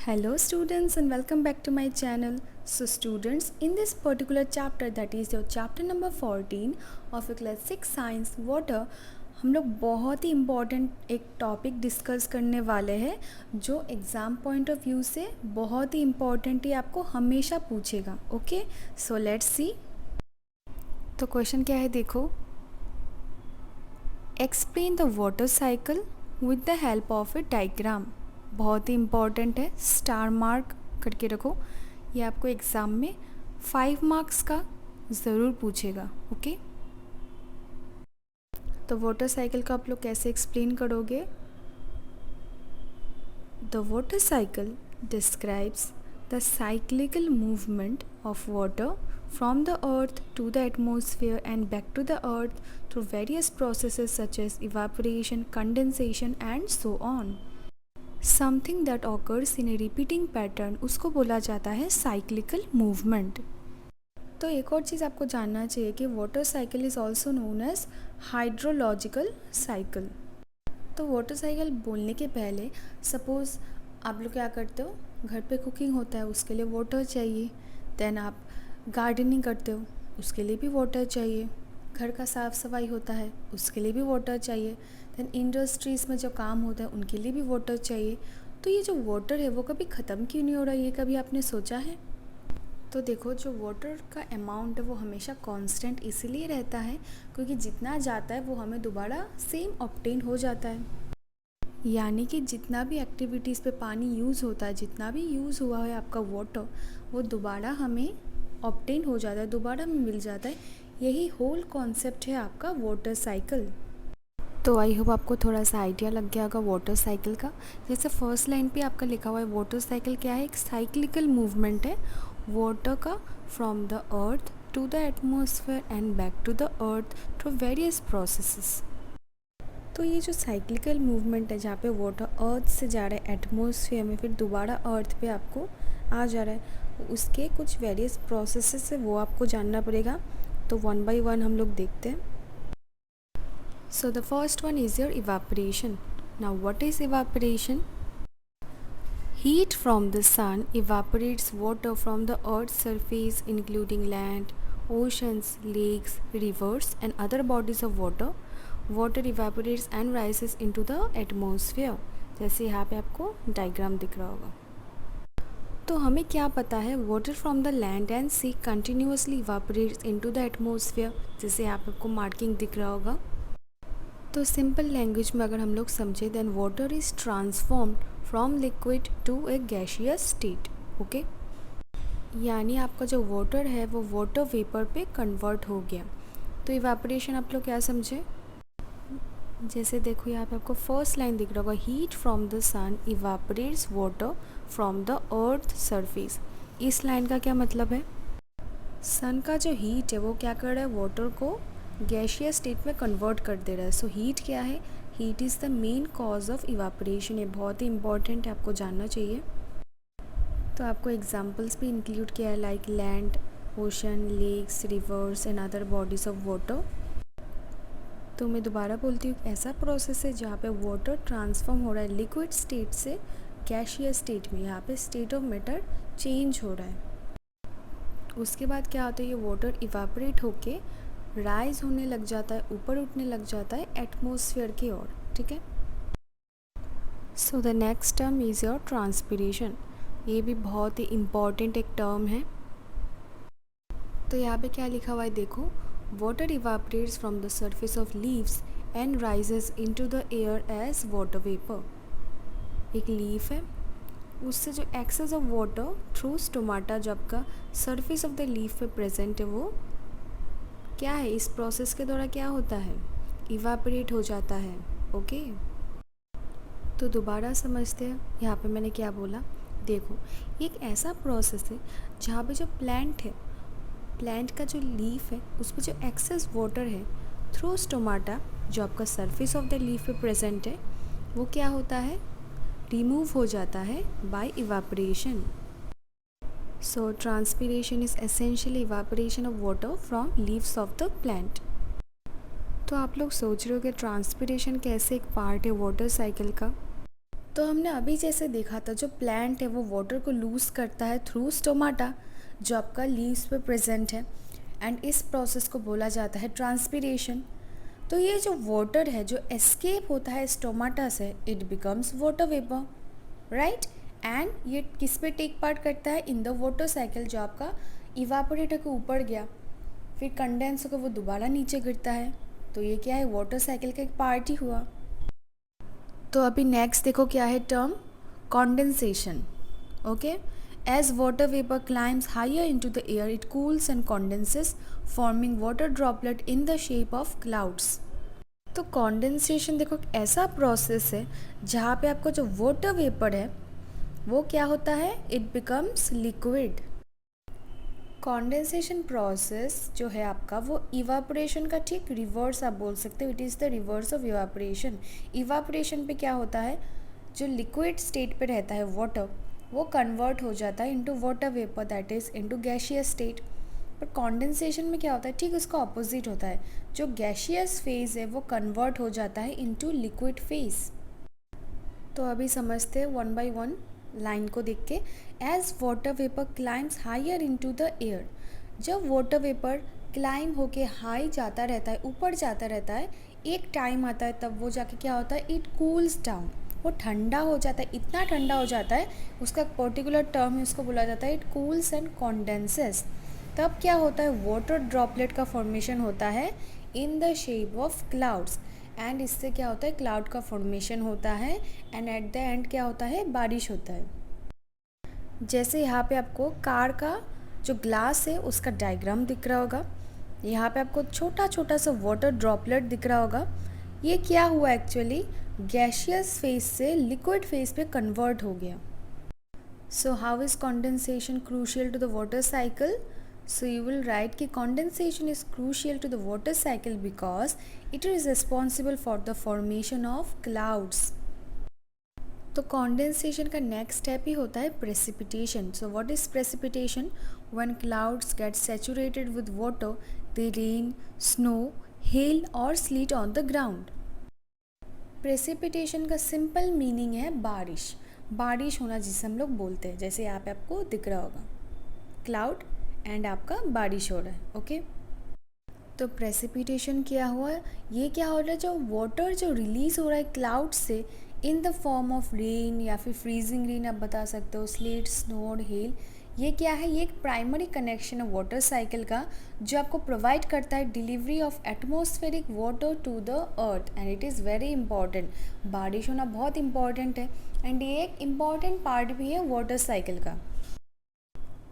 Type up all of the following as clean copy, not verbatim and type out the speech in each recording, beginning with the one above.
Hello students and welcome back to my channel. So students, in this particular chapter, that is your chapter number 14 of your class 6 science water, हम लोग बहुत ही important एक topic discuss करने वाले हैं जो exam point of view से बहुत ही इम्पॉर्टेंट है, आपको हमेशा पूछेगा. Okay, so let's see. तो क्वेश्चन क्या है देखो. Explain the water cycle with the help of A diagram. बहुत ही इम्पॉर्टेंट है, स्टार मार्क करके रखो. ये आपको एग्ज़ाम में 5 मार्क्स का ज़रूर पूछेगा. ओके, तो वाटर साइकिल को आप लोग कैसे एक्सप्लेन करोगे. The water cycle describes the cyclical movement of water from the earth to the atmosphere and back to the earth through various processes such as evaporation, condensation and so on. Something that occurs in a repeating pattern उसको बोला जाता है cyclical movement. तो एक और चीज़ आपको जानना चाहिए कि water cycle is also known as hydrological cycle. तो वाटर साइकिल बोलने के पहले सपोज़ आप लोग क्या करते हो, घर पे कुकिंग होता है उसके लिए वाटर चाहिए. देन आप गार्डनिंग करते हो उसके लिए भी वाटर चाहिए. घर का साफ़ सफाई होता है उसके लिए भी वाटर चाहिए. दैन इंडस्ट्रीज़ में जो काम होता है उनके लिए भी वाटर चाहिए. तो ये जो वाटर है वो कभी ख़त्म क्यों नहीं हो रहा है, ये कभी आपने सोचा है. तो देखो, जो वाटर का अमाउंट है वो हमेशा कांस्टेंट इसीलिए रहता है क्योंकि जितना जाता है वो हमें दोबारा सेम ऑब्टेन हो जाता है. यानी कि जितना भी एक्टिविटीज़ पे पानी यूज़ होता है, जितना भी यूज़ हुआ है आपका वाटर, वो दोबारा हमें ऑब्टेन हो जाता है, दोबारा में मिल जाता है. यही होल कॉन्सेप्ट है आपका वाटर साइकिल. तो आई होप आपको थोड़ा सा आइडिया लग गया होगा वाटर साइकिल का. जैसे फर्स्ट लाइन पे आपका लिखा हुआ है वाटर साइकिल क्या है, एक साइक्लिकल मूवमेंट है वाटर का from the earth to the atmosphere and back to the earth through various processes. तो ये जो साइक्लिकल मूवमेंट है जहाँ पे वाटर अर्थ से जा रहा है एटमॉस्फेयर में, फिर दोबारा अर्थ पे आपको आ जा रहा है, उसके कुछ वेरियस प्रोसेसेस है वो आपको जानना पड़ेगा. तो वन बाय वन हम लोग देखते हैं. So the first one is your evaporation. Now what is evaporation. Heat from the sun evaporates water from the earth's surface including land, oceans, lakes, rivers and other bodies of water. Water evaporates and rises into the atmosphere. जैसे यहाँ पे आपको diagram दिख रहा होगा. तो हमें क्या पता है, water from the land and sea continuously evaporates into the atmosphere. जैसे यहाँ पे आपको मार्किंग दिख रहा होगा. तो सिंपल लैंग्वेज में अगर हम लोग समझे, then water is transformed from liquid to a gaseous state. Okay, यानी आपका जो वाटर है वो वाटर वेपर पे कन्वर्ट हो गया. तो इवापोरेशन आप लोग क्या समझे. जैसे देखो यहाँ पे आपको फर्स्ट लाइन दिख रहा होगा, heat from the sun evaporates water from the earth surface. इस लाइन का क्या मतलब है, सन का जो हीट है वो क्या कर रहा है, वाटर को गैसियस स्टेट में कन्वर्ट कर दे रहा है. सो हीट क्या है, heat is the main cause of evaporation. ये बहुत ही इंपॉर्टेंट है, आपको जानना चाहिए. तो आपको एग्जांपल्स भी इंक्लूड किया है like land, ocean, lakes, rivers and other bodies of water. तो मैं दोबारा बोलती हूँ, ऐसा प्रोसेस है जहाँ पे वाटर ट्रांसफॉर्म हो रहा है लिक्विड स्टेट से गैसियस स्टेट में. यहाँ पे स्टेट ऑफ मैटर चेंज हो रहा है. उसके बाद क्या होता है, ये वाटर इवापोरेट होके राइज होने लग जाता है, ऊपर उठने लग जाता है एटमॉस्फेयर की ओर. ठीक है. So the next term is your transpiration. ये भी बहुत ही इम्पॉर्टेंट एक टर्म है. तो यहाँ पे क्या लिखा हुआ है देखो, water evaporates from the surface of leaves and rises into the air as water vapour. एक लीफ है, उससे जो excess of water through stomata जो आपका सर्फेस ऑफ द लीफ पे प्रेजेंट है वो क्या है, इस प्रोसेस के द्वारा क्या होता है, इवापोरेट हो जाता है. ओके, तो दोबारा समझते हैं. यहाँ पे मैंने क्या बोला, देखो ये एक ऐसा प्रोसेस है जहाँ पे जो प्लांट है, प्लांट का जो लीफ है उस पर जो एक्सेस वाटर है थ्रू स्टोमाटा जो आपका सरफेस ऑफ द लीफ पे प्रेजेंट है वो क्या होता है, रिमूव हो जाता है by evaporation. So transpiration is essentially evaporation of water from leaves of the plant. तो आप लोग सोच रहे हो कि ट्रांसपिरेशन कैसे एक पार्ट है वाटर साइकिल का. तो हमने अभी जैसे देखा था, जो प्लांट है वो वाटर को लूज़ करता है थ्रू स्टोमाटा, जो आपका लीव्स पे प्रेजेंट है, एंड इस प्रोसेस को बोला जाता है ट्रांसपीरेशन। तो ये जो वाटर है जो एस्केप होता है स्टोमाटा से, it becomes water vapour, right. And ये किस पे टेक पार्ट करता है? इन द वाटर साइकिल, जो आपका इवापोरेटर के ऊपर गया, फिर कंडेंस होकर वो दोबारा नीचे गिरता है। तो ये क्या है? वाटर साइकिल का एक पार्ट ही हुआ। तो अभी नेक्स्ट देखो क्या है term, condensation. Okay, as water vapour climbs higher into the air, it cools and condenses, forming water droplet in the shape of clouds. तो कॉन्डेंसेशन देखो एक ऐसा प्रोसेस है जहाँ पे आपका जो वाटर वेपर है वो क्या होता है? It becomes liquid. Condensation process जो है आपका वो इवापोरेशन का ठीक रिवर्स आप बोल सकते हो, it is the reverse of evaporation. Evaporation पे क्या होता है? जो लिक्विड स्टेट पे रहता है वाटर, वो कन्वर्ट हो जाता है into water vapour, that is into gaseous state. पर कॉन्डेंसेशन में क्या होता है? ठीक उसका ऑपोजिट होता है, जो गैसियस फेज है वो कन्वर्ट हो जाता है इनटू लिक्विड फेज। तो अभी समझते हैं वन बाय वन लाइन को देख के। As water vapour climbs higher into the air, जब वाटर वेपर क्लाइम होके हाई जाता रहता है, ऊपर जाता रहता है, एक टाइम आता है तब वो जाके क्या होता है? इट कूल्स डाउन, वो ठंडा हो जाता है, इतना ठंडा हो जाता है, उसका पर्टिकुलर टर्म है, उसको बोला जाता है इट कूल्स एंड कॉन्डेंसेस। तब क्या होता है? वाटर ड्रॉपलेट का फॉर्मेशन होता है इन the shape of clouds, and इससे क्या होता है? क्लाउड का फॉर्मेशन होता है, एंड एट द एंड क्या होता है? बारिश होता है। जैसे यहाँ पे आपको कार का जो ग्लास है उसका डायग्राम दिख रहा होगा, यहाँ पे आपको छोटा छोटा सा वाटर ड्रॉपलेट दिख रहा होगा। ये क्या हुआ? एक्चुअली गैसियस फेज से लिक्विड फेज पे कन्वर्ट हो गया। So how is condensation crucial to the water cycle? So you will write कि condensation is crucial to the water cycle because it is responsible for the formation of clouds. तो condensation का next step ही होता है precipitation. So what is precipitation? When clouds get saturated with water, they rain, snow, hail or sleet on the ground. Precipitation का simple meaning है बारिश, बारिश होना जिसे हम लोग बोलते हैं। जैसे यहाँ पे आपको दिख रहा होगा क्लाउड एंड आपका बारिश हो रहा है। ओके, तो प्रेसिपिटेशन क्या हुआ? ये क्या हो रहा है? जो वाटर जो रिलीज़ हो रहा है क्लाउड से in the form of rain या फिर फ्रीजिंग रेन आप बता सकते हो, स्लेट, स्नो और हेल, ये क्या है? ये एक प्राइमरी कनेक्शन है वाटर साइकिल का, जो आपको प्रोवाइड करता है delivery of atmospheric water to the earth, and it is very important. बारिश होना बहुत इंपॉर्टेंट है, एंड ये एक इम्पॉर्टेंट पार्ट भी है वाटर साइकिल का।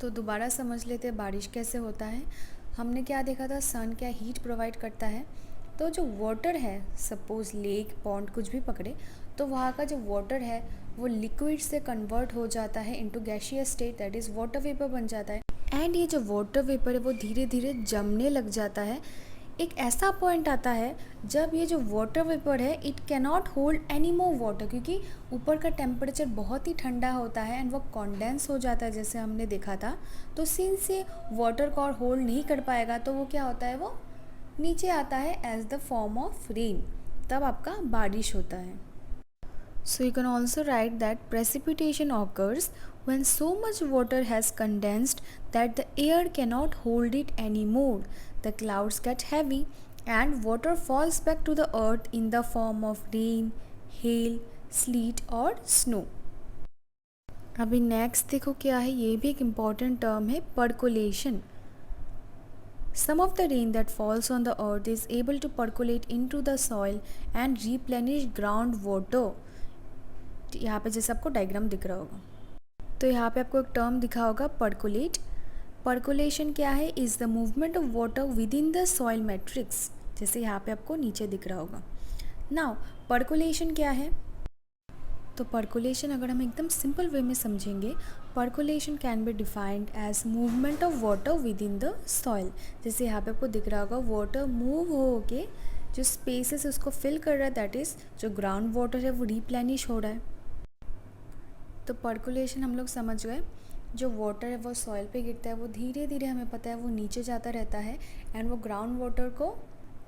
तो दोबारा समझ लेते हैं बारिश कैसे होता है। हमने क्या देखा था? सन क्या हीट प्रोवाइड करता है, तो जो वाटर है, सपोज लेक, पॉन्ड, कुछ भी पकड़े, तो वहाँ का जो वाटर है वो लिक्विड से कन्वर्ट हो जाता है into gaseous state, that is water vapour बन जाता है। एंड ये जो वाटर वेपर है वो धीरे धीरे जमने लग जाता है। एक ऐसा पॉइंट आता है जब ये जो वाटर वेपर है it cannot hold any more water, क्योंकि ऊपर का टेम्परेचर बहुत ही ठंडा होता है एंड वो कॉन्डेंस हो जाता है, जैसे हमने देखा था। तो सिंस ये वाटर को और होल्ड नहीं कर पाएगा तो वो क्या होता है? वो नीचे आता है as the form of rain, तब आपका बारिश होता है। So you can also write that precipitation occurs when so much water has condensed that the air cannot hold it anymore. The clouds get heavy and water falls back to the earth in the form of rain, hail, sleet or snow. अभी next देखो क्या है, ये भी एक important term है, percolation. Some of the rain that falls on the earth is able to percolate into the soil and replenish groundwater. यहाँ पे जैसे आपको डायग्राम दिख रहा होगा, तो यहाँ पे आपको एक टर्म दिखा होगा पर्कोलेट। पर्कोलेशन क्या है? Is the movement of water within the soil matrix, जैसे यहाँ पे आपको नीचे दिख रहा होगा। नाउ पर्कोलेशन क्या है? तो पर्कोलेशन अगर हम एकदम सिंपल वे में समझेंगे, percolation can be defined as movement of water within the soil. जैसे यहाँ पे आपको दिख रहा होगा वाटर मूव हो के जो स्पेसेस उसको फिल कर रहा है, दैट इज़ जो ग्राउंड वाटर है वो रिप्लेनिश हो रहा है। तो पर्कुलेशन हम लोग समझ गए, जो वाटर है वो सॉइल पे गिरता है, वो धीरे धीरे हमें पता है वो नीचे जाता रहता है एंड वो ग्राउंड वाटर को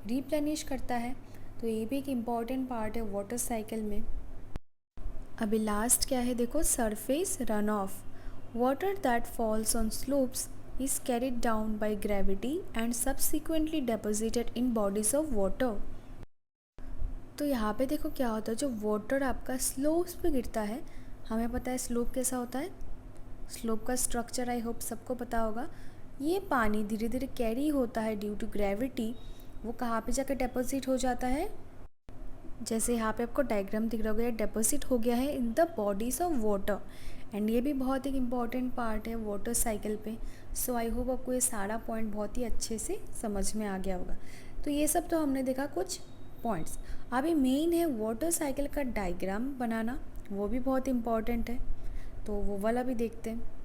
रिप्लेनिश करता है। तो ये भी एक इम्पॉर्टेंट पार्ट है वाटर साइकिल में। अभी लास्ट क्या है देखो, surface run off. Water that falls on slopes is carried down by gravity and subsequently deposited in bodies of water. तो यहाँ पे देखो क्या होता है, जो वाटर आपका स्लोप्स पे गिरता है, हमें पता है स्लोप कैसा होता है, स्लोप का स्ट्रक्चर आई होप सबको पता होगा। ये पानी धीरे धीरे कैरी होता है ड्यू टू ग्रेविटी, वो कहाँ पे जाकर डिपॉजिट हो जाता है, जैसे यहाँ पे आपको डायग्राम दिख रहा होगा, डिपॉजिट हो गया है in the bodies of water. And ये भी बहुत एक इम्पॉर्टेंट पार्ट है वाटर साइकिल पे। सो आई होप आपको ये सारा पॉइंट बहुत ही अच्छे से समझ में आ गया होगा। तो ये सब तो हमने देखा कुछ पॉइंट्स। अभी मेन है वाटर साइकिल का डायग्राम बनाना, वो भी बहुत इम्पॉर्टेंट है, तो वो वाला भी देखते हैं।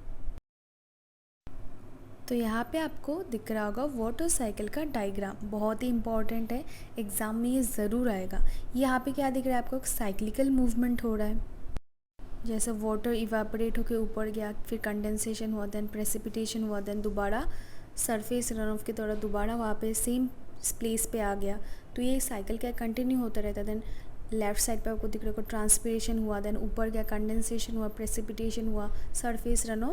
तो यहाँ पे आपको दिख रहा होगा वाटर साइकिल का डायग्राम, बहुत ही इंपॉर्टेंट है, एग्ज़ाम में ये ज़रूर आएगा। यहाँ पे क्या दिख रहा है आपको, एक साइक्लिकल मूवमेंट हो रहा है, जैसे वाटर इवापोरेट होकर ऊपर गया, फिर कंडेंसेशन हुआ, देन प्रेसिपिटेशन हुआ, देन दोबारा सरफेस रन ऑफ के दौरान दोबारा वहाँ पे सेम प्लेस पे आ गया। तो ये साइकिल क्या कंटिन्यू होता रहता है। देन लेफ्ट साइड पे आपको दिख रहा होगा ट्रांसपिरेशन हुआ, देन ऊपर गया कंडेंसेशन हुआ, प्रेसिपिटेशन हुआ, सरफेस रन